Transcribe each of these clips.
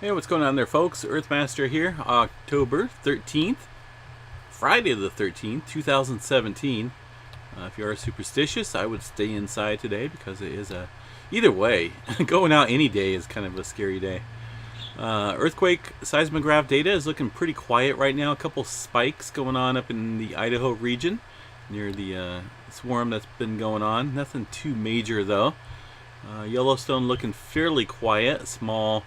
Hey, what's going on there, folks? Earthmaster here, October 13th, Friday the 13th, 2017. If you are superstitious, I would stay inside today because it is either way, going out any day is kind of a scary day. Earthquake seismograph data is looking pretty quiet right now. A couple spikes going on up in the Idaho region near the swarm that's been going on. Nothing too major though. Yellowstone looking fairly quiet. Small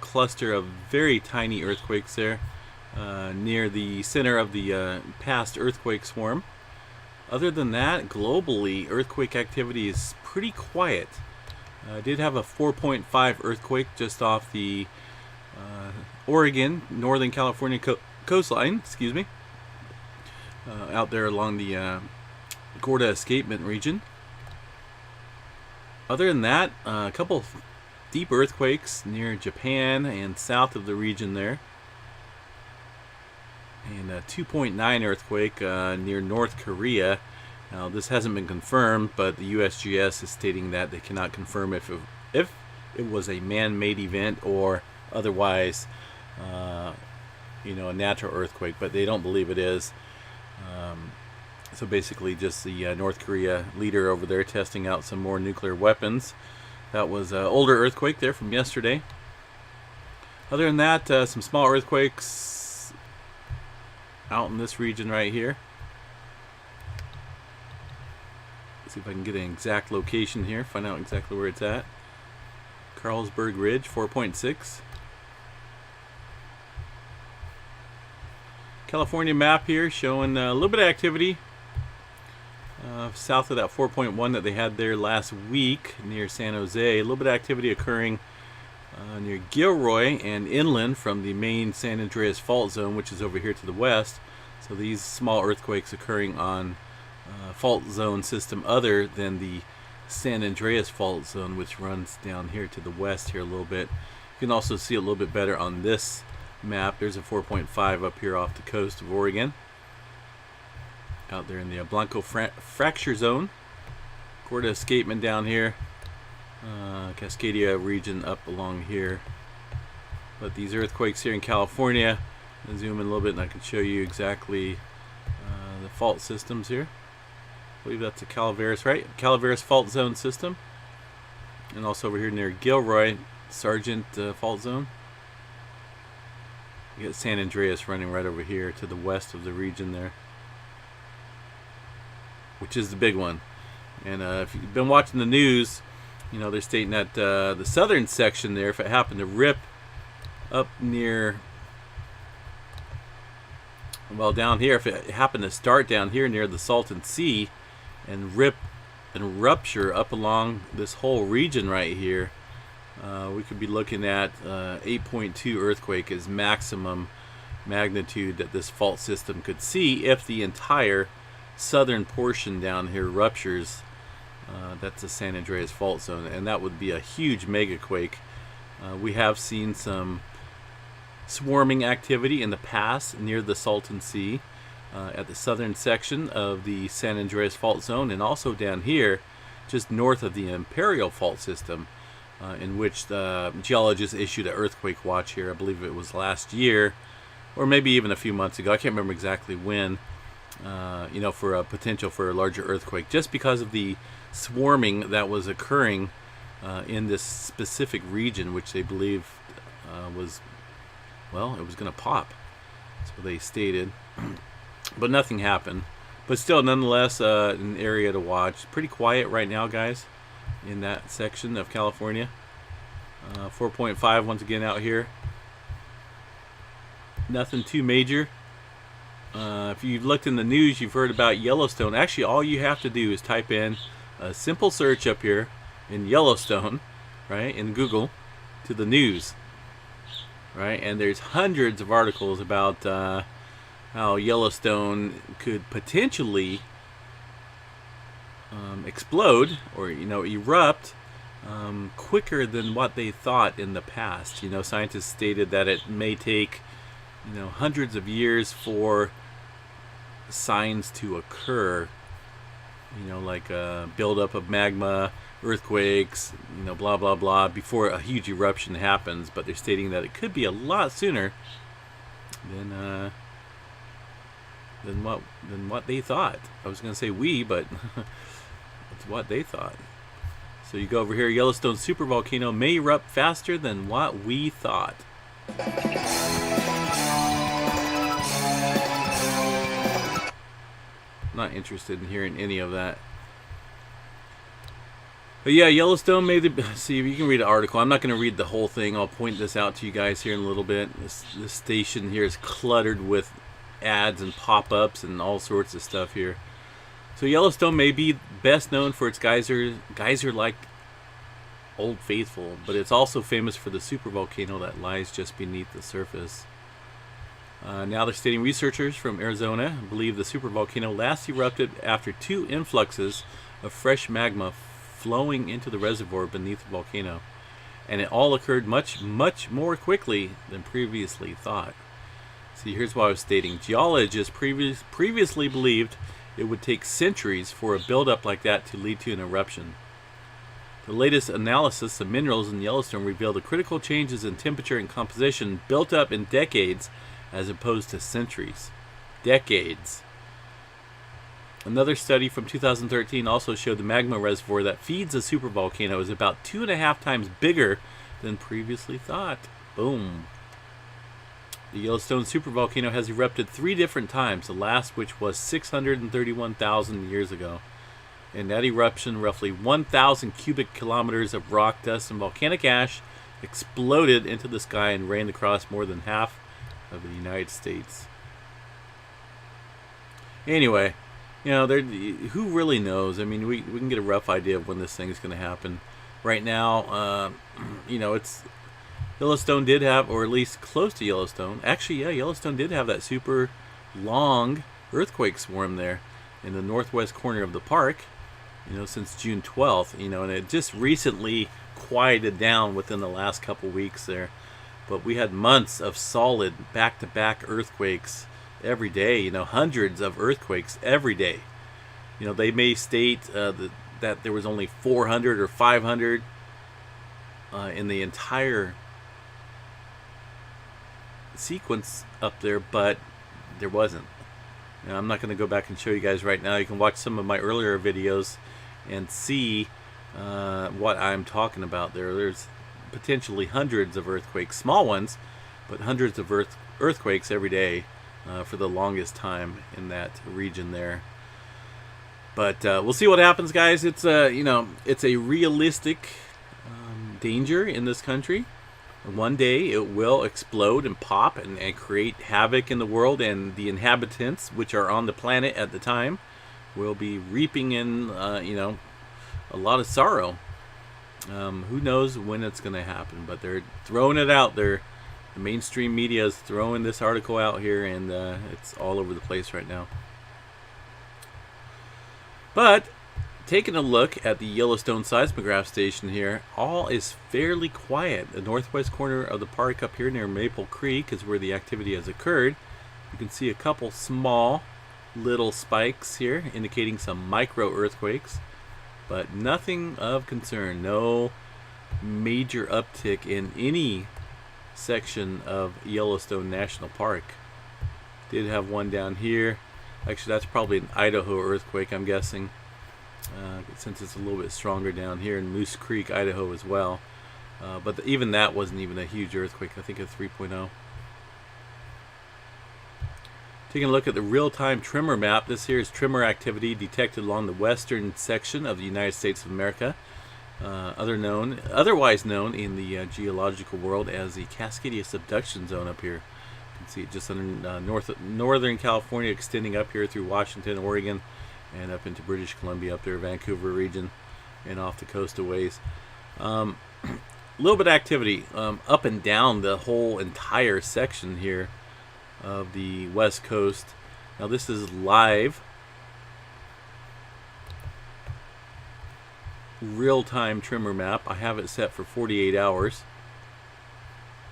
cluster of very tiny earthquakes there near the center of the past earthquake swarm. Other than that, globally, earthquake activity is pretty quiet. I did have a 4.5 earthquake just off the Oregon, Northern California coastline, excuse me, out there along the Gorda escapement region. Other than that, a couple deep earthquakes near Japan and south of the region there. And a 2.9 earthquake near North Korea. Now, this hasn't been confirmed, but the USGS is stating that they cannot confirm if it was a man-made event or otherwise, a natural earthquake. But they don't believe it is. So basically, just the North Korea leader over there testing out some more nuclear weapons. That was an older earthquake there from yesterday. Other than that, some small earthquakes out in this region right here. Let's see if I can get an exact location here, find out exactly where it's at. Carlsberg Ridge, 4.6. California map here showing a little bit of activity south of that 4.1 that they had there last week near San Jose. A little bit of activity occurring near Gilroy and inland from the main San Andreas fault zone, which is over here to the west. So these small earthquakes occurring on fault zone system other than the San Andreas fault zone, which runs down here to the west here a little bit. You can also see a little bit better on this map. There's a 4.5 up here off the coast of Oregon, out there in the Blanco fracture zone. Gorda escapement down here, Cascadia region up along here. But these earthquakes here in California, I'll zoom in a little bit and I can show you exactly the fault systems here. I believe that's a Calaveras, right? Calaveras fault zone system. And also over here near Gilroy, Sargent fault zone. You got San Andreas running right over here to the west of the region there, which is the big one. And if you've been watching the news, they're stating that the southern section there, if it happened to rip up near, well, down here, if it happened to start down here near the Salton Sea and rip and rupture up along this whole region right here, we could be looking at 8.2 earthquake as maximum magnitude that this fault system could see if the entire southern portion down here ruptures. That's the San Andreas fault zone, and that would be a huge mega quake. We have seen some swarming activity in the past near the Salton Sea at the southern section of the San Andreas fault zone, and also down here just north of the Imperial fault system, in which the geologists issued an earthquake watch here. I believe it was last year or maybe even a few months ago. I can't remember exactly when. For a potential for a larger earthquake, just because of the swarming that was occurring in this specific region, which they believe it was going to pop. So they stated, but nothing happened. But still, nonetheless, an area to watch. Pretty quiet right now, guys, in that section of California. 4.5 once again out here. Nothing too major. If you've looked in the news, you've heard about Yellowstone. Actually, all you have to do is type in a simple search up here in Yellowstone, right, in Google, to the news, right? And there's hundreds of articles about how Yellowstone could potentially explode or, erupt quicker than what they thought in the past. Scientists stated that it may take hundreds of years for signs to occur, like a buildup of magma earthquakes, blah blah blah, before a huge eruption happens. But they're stating that it could be a lot sooner than what they thought. I was going to say we, but it's what they thought. So you go over here, Yellowstone supervolcano may erupt faster than what we thought. Not interested in hearing any of that. But yeah, Yellowstone made see, you can read the article. I'm not going to read the whole thing. I'll point this out to you guys here in a little bit. This station here is cluttered with ads and pop-ups and all sorts of stuff here. So Yellowstone may be best known for its geyser-like Old Faithful, but it's also famous for the supervolcano that lies just beneath the surface. Now they're stating researchers from Arizona believe the supervolcano last erupted after 2 influxes of fresh magma flowing into the reservoir beneath the volcano, and it all occurred much more quickly than previously thought. See, here's what I was stating. Geologists previously believed it would take centuries for a buildup like that to lead to an eruption. The latest analysis of minerals in Yellowstone revealed the critical changes in temperature and composition built up in decades as opposed to centuries. Decades. Another study from 2013 also showed the magma reservoir that feeds a supervolcano is about 2.5 times bigger than previously thought. Boom. The Yellowstone supervolcano has erupted 3 different times, the last which was 631,000 years ago. In that eruption, roughly 1,000 cubic kilometers of rock, dust, and volcanic ash exploded into the sky and rained across more than half of the United States. Anyway, who really knows? I mean, we can get a rough idea of when this thing is going to happen. Right now, it's Yellowstone did have, or at least close to Yellowstone. Actually, yeah, Yellowstone did have that super long earthquake swarm there in the northwest corner of the park, since June 12th, and it just recently quieted down within the last couple weeks there. But we had months of solid back-to-back earthquakes every day, hundreds of earthquakes every day. They may state that there was only 400 or 500 in the entire sequence up there, but there wasn't. I'm not going to go back and show you guys right now. You can watch some of my earlier videos and see what I'm talking about there. There's potentially hundreds of earthquakes, small ones, but hundreds of earthquakes every day for the longest time in that region there. But we'll see what happens, guys. It's it's a realistic danger in this country. One day it will explode and pop and create havoc in the world, and the inhabitants, which are on the planet at the time, will be reaping in a lot of sorrow. Who knows when it's going to happen, but they're throwing it out there. The mainstream media is throwing this article out here, and it's all over the place right now. But taking a look at the Yellowstone seismograph station here, all is fairly quiet. The northwest corner of the park up here near Maple Creek is where the activity has occurred. You can see a couple small little spikes here indicating some micro earthquakes, but nothing of concern. No major uptick in any section of Yellowstone National Park. Did have one down here. Actually, that's probably an Idaho earthquake, I'm guessing, since it's a little bit stronger down here in Moose Creek, Idaho as well. But even that wasn't even a huge earthquake. I think a 3.0. Taking a look at the real-time tremor map. This here is tremor activity detected along the western section of the United States of America, otherwise known in the geological world as the Cascadia subduction zone up here. You can see it just under northern California, extending up here through Washington, Oregon, and up into British Columbia, up there, Vancouver region, and off the coast a ways. A little bit of activity up and down the whole entire section here of the west coast. Now this is live, real-time tremor map. I have it set for 48 hours.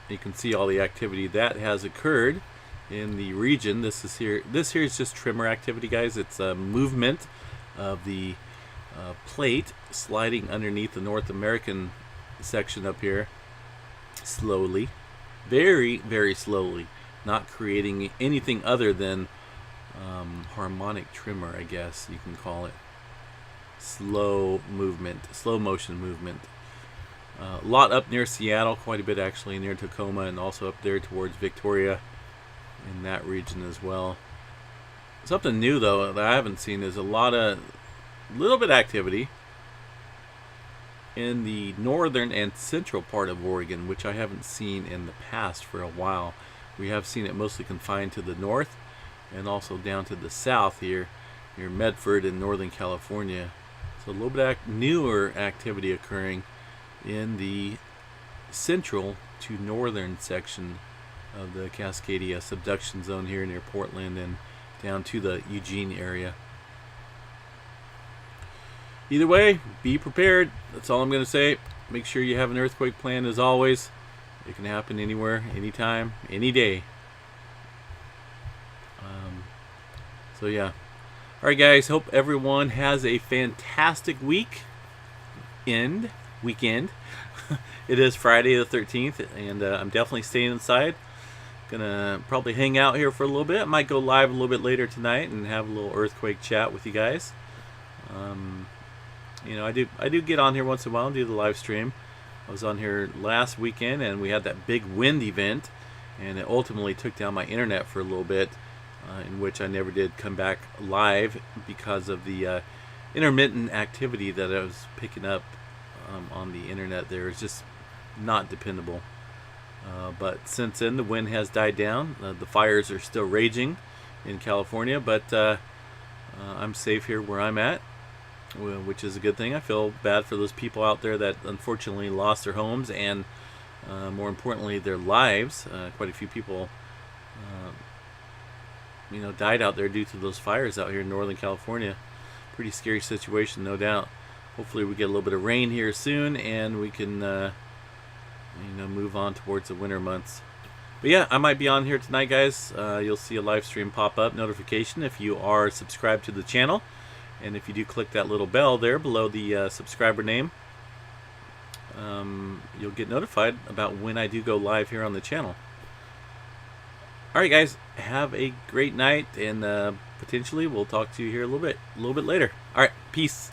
You can see all the activity that has occurred in the region. This here is just tremor activity, guys. It's a movement of the plate sliding underneath the North American section up here slowly, very, very slowly, not creating anything other than harmonic tremor, I guess you can call it. Slow movement, slow motion movement. A lot up near Seattle, quite a bit actually near Tacoma, and also up there towards Victoria in that region as well. Something new though that I haven't seen is a little bit of activity in the northern and central part of Oregon, which I haven't seen in the past for a while. We have seen it mostly confined to the north and also down to the south here near Medford in Northern California. So a little bit newer activity occurring in the central to northern section of the Cascadia subduction zone here near Portland and down to the Eugene area. Either way, be prepared. That's all I'm going to say. Make sure you have an earthquake plan as always. It can happen anywhere, anytime, any day. So yeah. Alright guys, hope everyone has a fantastic weekend. It is Friday the 13th, and I'm definitely staying inside. Gonna probably hang out here for a little bit. I might go live a little bit later tonight and have a little earthquake chat with you guys. You know, I do get on here once in a while and do the live stream. I was on here last weekend and we had that big wind event, and it ultimately took down my internet for a little bit, in which I never did come back live because of the intermittent activity that I was picking up on the internet. There is just not dependable. But since then the wind has died down. The fires are still raging in California, but I'm safe here where I'm at, which is a good thing. I feel bad for those people out there that unfortunately lost their homes and more importantly their lives. Quite a few people died out there due to those fires out here in Northern California. Pretty scary situation, no doubt. Hopefully we get a little bit of rain here soon and we can move on towards the winter months. But yeah, I might be on here tonight, guys. You'll see a live stream pop up notification if you are subscribed to the channel, and if you do click that little bell there below the subscriber name, you'll get notified about when I do go live here on the channel. Alright guys, have a great night, and potentially we'll talk to you here a little bit later. Alright, peace.